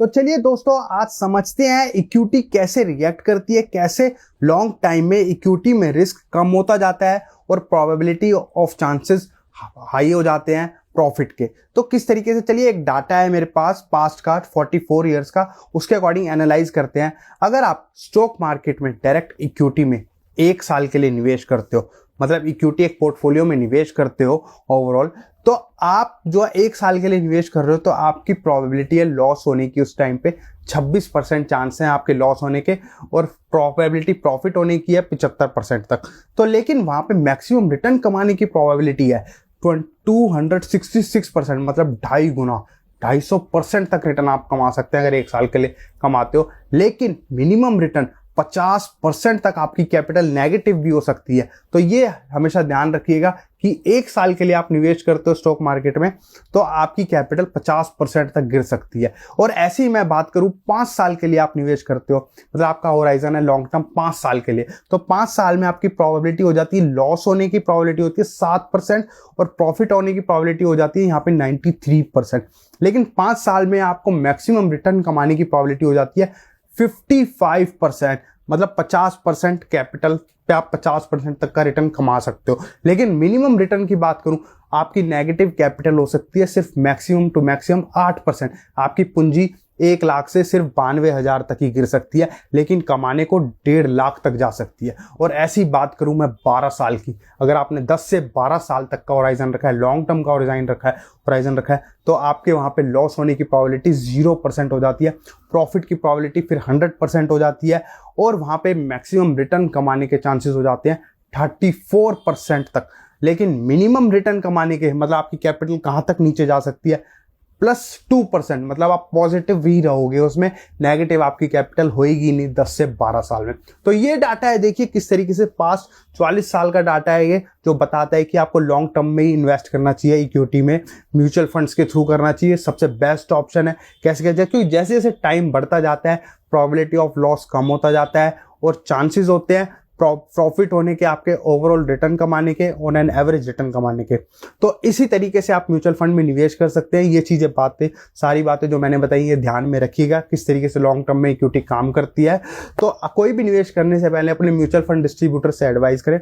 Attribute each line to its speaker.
Speaker 1: तो चलिए दोस्तों, आज समझते हैं इक्विटी कैसे रिएक्ट करती है, कैसे लॉन्ग टाइम में इक्विटी में रिस्क कम होता जाता है और प्रोबेबिलिटी ऑफ चांसेस हाई हो जाते हैं प्रॉफिट के। तो किस तरीके से, चलिए एक डाटा है मेरे पास पास्ट का 44 ईयर्स का, उसके अकॉर्डिंग एनालाइज करते हैं। अगर आप स्टॉक मार्केट में डायरेक्ट इक्विटी में 1 साल के लिए निवेश करते हो, मतलब इक्विटी एक पोर्टफोलियो में निवेश करते हो ओवरऑल, तो आप जो 1 साल के लिए निवेश कर रहे हो तो आपकी प्रोबेबिलिटी है लॉस होने की उस टाइम पे 26% चांस है आपके लॉस होने के, और प्रोबेबिलिटी प्रॉफिट होने की है 75% तक। तो लेकिन वहां पे मैक्सिमम रिटर्न कमाने की प्रोबेबिलिटी है 266%, मतलब 2.5 गुना, 250% तक रिटर्न आप कमा सकते हैं अगर 1 साल के लिए कमाते हो। लेकिन मिनिमम रिटर्न 50% तक आपकी कैपिटल नेगेटिव भी हो सकती है। तो ये हमेशा ध्यान रखिएगा कि 1 साल के लिए आप निवेश करते हो स्टॉक मार्केट में तो आपकी कैपिटल 50% तक गिर सकती है। और ऐसे ही मैं बात करूं 5 साल के लिए आप निवेश करते हो, मतलब आपका होराइजन है लॉन्ग टर्म 5 साल के लिए, तो 5 साल में आपकी प्रोबेबिलिटी हो जाती है, लॉस होने की प्रोबेबिलिटी होती है 7% और प्रॉफिट होने की प्रोबेबिलिटी हो जाती है यहाँ पे 93%। लेकिन 5 साल में आपको मैक्सिमम रिटर्न कमाने की प्रोबेबिलिटी हो जाती है 55%, मतलब 50% कैपिटल पे आप 50% तक का रिटर्न कमा सकते हो। लेकिन मिनिमम रिटर्न की बात करूं, आपकी नेगेटिव कैपिटल हो सकती है सिर्फ मैक्सिमम टू मैक्सिमम 8%। आपकी पूंजी 1 लाख से सिर्फ 92,000 तक ही गिर सकती है, लेकिन कमाने को 1.5 लाख तक जा सकती है। और ऐसी बात करूं मैं 12 साल की, अगर आपने 10 से 12 साल तक का होराइजन रखा है, लॉन्ग टर्म का होराइजन रखा है, तो आपके वहां पे लॉस होने की प्रोबेबिलिटी 0% हो जाती है, प्रॉफिट की प्रोबेबिलिटी फिर 100% हो जाती है, और वहां पे मैक्सिमम रिटर्न कमाने के चांसेस हो जाते हैं 34% तक। लेकिन मिनिमम रिटर्न कमाने के, मतलब आपकी कैपिटल कहां तक नीचे जा सकती है, +2%, मतलब आप पॉजिटिव ही रहोगे, उसमें नेगेटिव आपकी कैपिटल होएगी नहीं 10 से 12 साल में। तो ये डाटा है, देखिए किस तरीके से पास्ट 44 साल का डाटा है ये, जो बताता है कि आपको लॉन्ग टर्म में ही इन्वेस्ट करना चाहिए इक्विटी में, म्यूचुअल फंड्स के थ्रू करना चाहिए, सबसे बेस्ट ऑप्शन है। कैसे कैसे, क्योंकि जैसे जैसे टाइम बढ़ता जाता है प्रोबेबिलिटी ऑफ लॉस कम होता जाता है और चांसेस होते हैं प्रॉफिट होने के, आपके ओवरऑल रिटर्न कमाने के, ऑन एन एवरेज रिटर्न कमाने के। तो इसी तरीके से आप म्यूचुअल फंड में निवेश कर सकते हैं। ये चीजें सारी बातें जो मैंने बताई ये ध्यान में रखिएगा, किस तरीके से लॉन्ग टर्म में इक्विटी काम करती है। तो कोई भी निवेश करने से पहले अपने म्यूचुअल फंड डिस्ट्रीब्यूटर से एडवाइस करें।